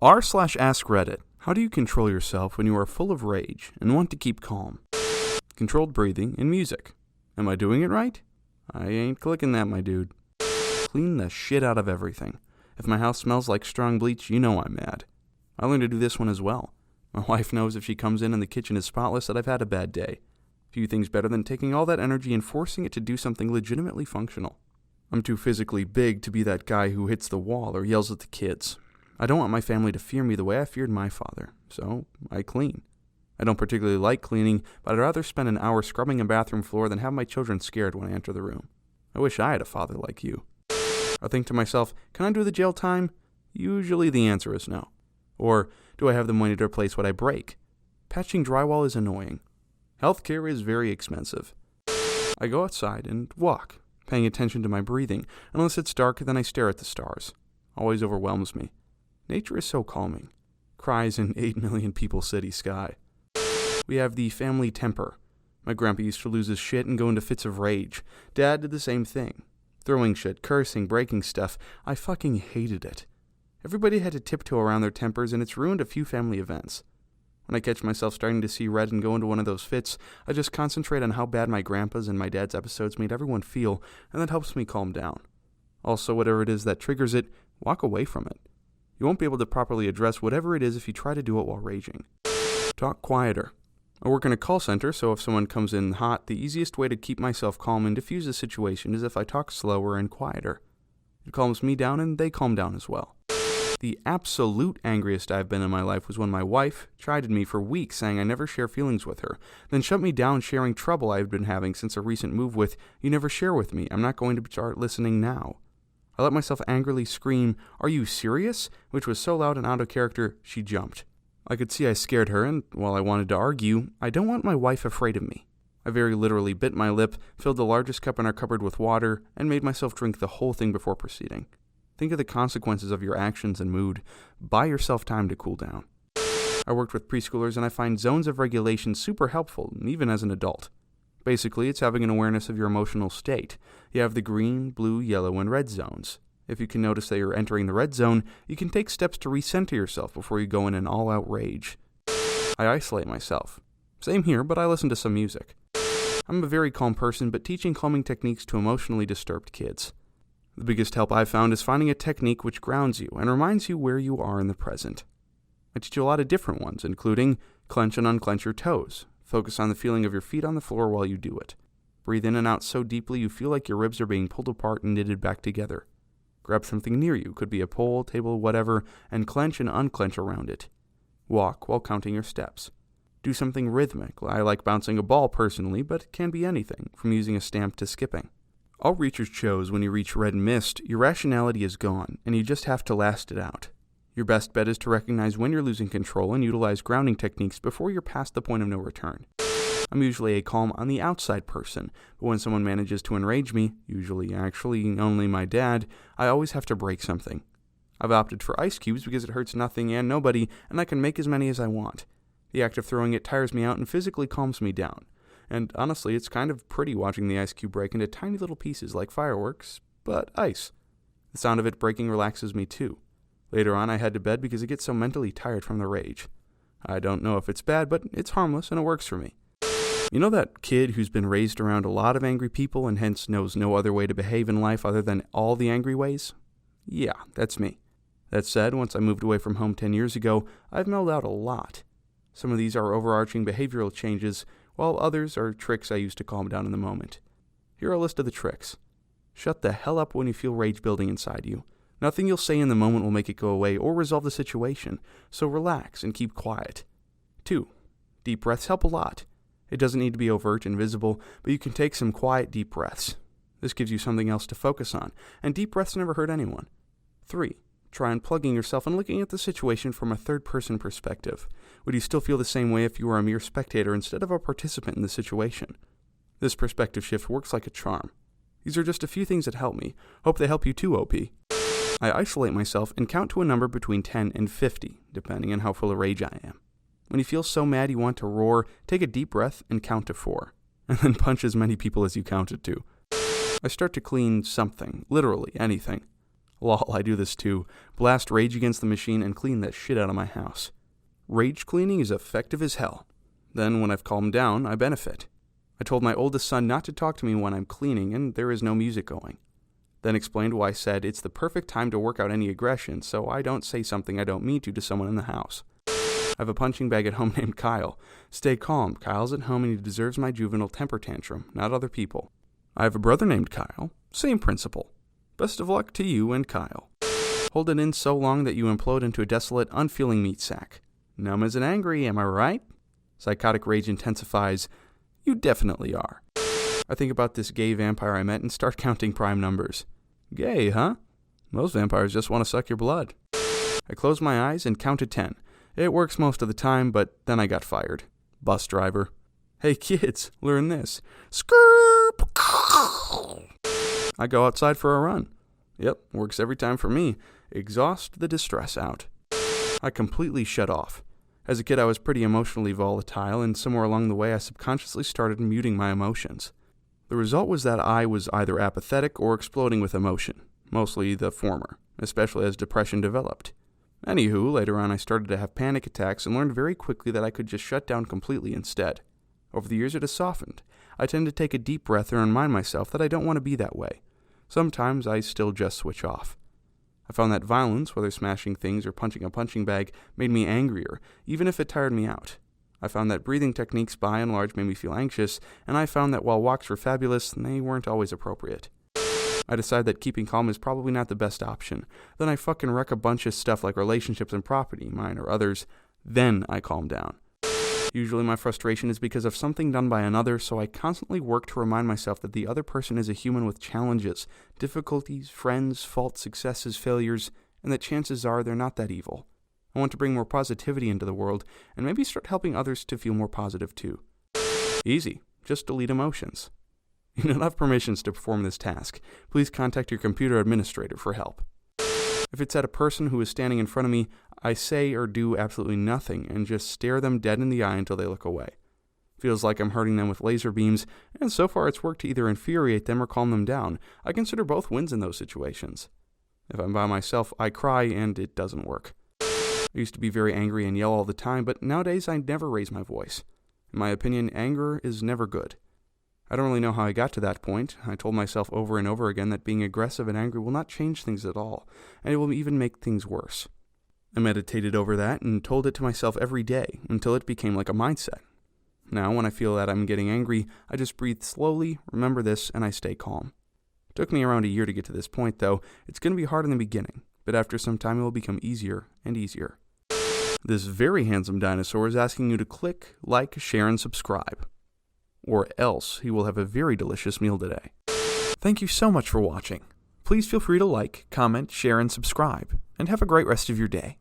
r/ask Reddit. How do you control yourself when you are full of rage and want to keep calm? Controlled breathing and music. Am I doing it right? I ain't clicking that, my dude. Clean the shit out of everything. If my house smells like strong bleach, you know I'm mad. I learned to do this one as well. My wife knows if she comes in and the kitchen is spotless that I've had a bad day. Few things better than taking all that energy and forcing it to do something legitimately functional. I'm too physically big to be that guy who hits the wall or yells at the kids. I don't want my family to fear me the way I feared my father, so I clean. I don't particularly like cleaning, but I'd rather spend an hour scrubbing a bathroom floor than have my children scared when I enter the room. I wish I had a father like you. I think to myself, can I do the jail time? Usually the answer is no. Or, do I have the money to replace what I break? Patching drywall is annoying. Healthcare is very expensive. I go outside and walk, paying attention to my breathing. Unless it's dark, then I stare at the stars. Always overwhelms me. Nature is so calming. Cries in 8 million people city sky. We have the family temper. My grandpa used to lose his shit and go into fits of rage. Dad did the same thing. Throwing shit, cursing, breaking stuff. I fucking hated it. Everybody had to tiptoe around their tempers, and it's ruined a few family events. When I catch myself starting to see red and go into one of those fits, I just concentrate on how bad my grandpa's and my dad's episodes made everyone feel, and that helps me calm down. Also, whatever it is that triggers it, walk away from it. You won't be able to properly address whatever it is if you try to do it while raging. Talk quieter. I work in a call center, so if someone comes in hot, the easiest way to keep myself calm and diffuse the situation is if I talk slower and quieter. It calms me down and they calm down as well. The absolute angriest I've been in my life was when my wife chided me for weeks saying I never share feelings with her, then shut me down sharing trouble I've been having since a recent move with, "You never share with me, I'm not going to start listening now." I let myself angrily scream, "Are you serious?" which was so loud and out of character, she jumped. I could see I scared her, and while I wanted to argue, I don't want my wife afraid of me. I very literally bit my lip, filled the largest cup in our cupboard with water, and made myself drink the whole thing before proceeding. Think of the consequences of your actions and mood. Buy yourself time to cool down. I worked with preschoolers, and I find zones of regulation super helpful, even as an adult. Basically, it's having an awareness of your emotional state. You have the green, blue, yellow, and red zones. If you can notice that you're entering the red zone, you can take steps to recenter yourself before you go in an all-out rage. I isolate myself. Same here, but I listen to some music. I'm a very calm person, but teaching calming techniques to emotionally disturbed kids. The biggest help I've found is finding a technique which grounds you and reminds you where you are in the present. I teach you a lot of different ones, including clench and unclench your toes. Focus on the feeling of your feet on the floor while you do it. Breathe in and out so deeply you feel like your ribs are being pulled apart and knitted back together. Grab something near you, could be a pole, table, whatever, and clench and unclench around it. Walk while counting your steps. Do something rhythmic. I like bouncing a ball personally, but it can be anything, from using a stamp to skipping. All research shows when you reach red mist, your rationality is gone, and you just have to last it out. Your best bet is to recognize when you're losing control and utilize grounding techniques before you're past the point of no return. I'm usually a calm on the outside person, but when someone manages to enrage me, usually actually only my dad, I always have to break something. I've opted for ice cubes because it hurts nothing and nobody, and I can make as many as I want. The act of throwing it tires me out and physically calms me down. And honestly, it's kind of pretty watching the ice cube break into tiny little pieces like fireworks, but ice. The sound of it breaking relaxes me too. Later on, I head to bed because I get so mentally tired from the rage. I don't know if it's bad, but it's harmless and it works for me. You know that kid who's been raised around a lot of angry people and hence knows no other way to behave in life other than all the angry ways? Yeah, that's me. That said, once I moved away from home 10 years ago, I've mellowed out a lot. Some of these are overarching behavioral changes, while others are tricks I use to calm down in the moment. Here are a list of the tricks. Shut the hell up when you feel rage building inside you. Nothing you'll say in the moment will make it go away or resolve the situation, so relax and keep quiet. 2. Deep breaths help a lot. It doesn't need to be overt and visible, but you can take some quiet, deep breaths. This gives you something else to focus on, and deep breaths never hurt anyone. 3. Try unplugging yourself and looking at the situation from a third-person perspective. Would you still feel the same way if you were a mere spectator instead of a participant in the situation? This perspective shift works like a charm. These are just a few things that help me. Hope they help you too, OP. I isolate myself and count to a number between 10 and 50, depending on how full of rage I am. When you feel so mad you want to roar, take a deep breath and count to 4, and then punch as many people as you counted to. I start to clean something, literally anything. Lol, I do this too. Blast Rage Against the Machine and clean that shit out of my house. Rage cleaning is effective as hell. Then, when I've calmed down, I benefit. I told my oldest son not to talk to me when I'm cleaning and there is no music going. Then explained why I said it's the perfect time to work out any aggression so I don't say something I don't mean to someone in the house. I have a punching bag at home named Kyle. Stay calm, Kyle's at home and he deserves my juvenile temper tantrum, not other people. I have a brother named Kyle. Same principle. Best of luck to you and Kyle. Hold it in so long that you implode into a desolate, unfeeling meat sack. Numb as and angry, am I right? Psychotic rage intensifies. You definitely are. I think about this gay vampire I met and start counting prime numbers. Gay, huh? Most vampires just want to suck your blood. I close my eyes and count to 10. It works most of the time, but then I got fired. Bus driver. Hey kids, learn this. Skirp! I go outside for a run. Yep, works every time for me. Exhaust the distress out. I completely shut off. As a kid, I was pretty emotionally volatile, and somewhere along the way, I subconsciously started muting my emotions. The result was that I was either apathetic or exploding with emotion, mostly the former, especially as depression developed. Anywho, later on I started to have panic attacks and learned very quickly that I could just shut down completely instead. Over the years it has softened. I tend to take a deep breath and remind myself that I don't want to be that way. Sometimes I still just switch off. I found that violence, whether smashing things or punching a punching bag, made me angrier, even if it tired me out. I found that breathing techniques by and large made me feel anxious, and I found that while walks were fabulous, they weren't always appropriate. I decided that keeping calm is probably not the best option. Then I fucking wreck a bunch of stuff like relationships and property, mine or others. Then I calm down. Usually my frustration is because of something done by another, so I constantly work to remind myself that the other person is a human with challenges, difficulties, friends, faults, successes, failures, and that chances are they're not that evil. I want to bring more positivity into the world, and maybe start helping others to feel more positive too. Easy. Just delete emotions. You don't have permissions to perform this task. Please contact your computer administrator for help. If it's at a person who is standing in front of me, I say or do absolutely nothing and just stare them dead in the eye until they look away. Feels like I'm hurting them with laser beams, and so far it's worked to either infuriate them or calm them down. I consider both wins in those situations. If I'm by myself, I cry and it doesn't work. I used to be very angry and yell all the time, but nowadays I never raise my voice. In my opinion, anger is never good. I don't really know how I got to that point. I told myself over and over again that being aggressive and angry will not change things at all, and it will even make things worse. I meditated over that and told it to myself every day until it became like a mindset. Now, when I feel that I'm getting angry, I just breathe slowly, remember this, and I stay calm. It took me around a year to get to this point, though. It's going to be hard in the beginning, but after some time it will become easier and easier. This very handsome dinosaur is asking you to click, like, share, and subscribe. Or else he will have a very delicious meal today. Thank you so much for watching. Please feel free to like, comment, share, and subscribe, and have a great rest of your day.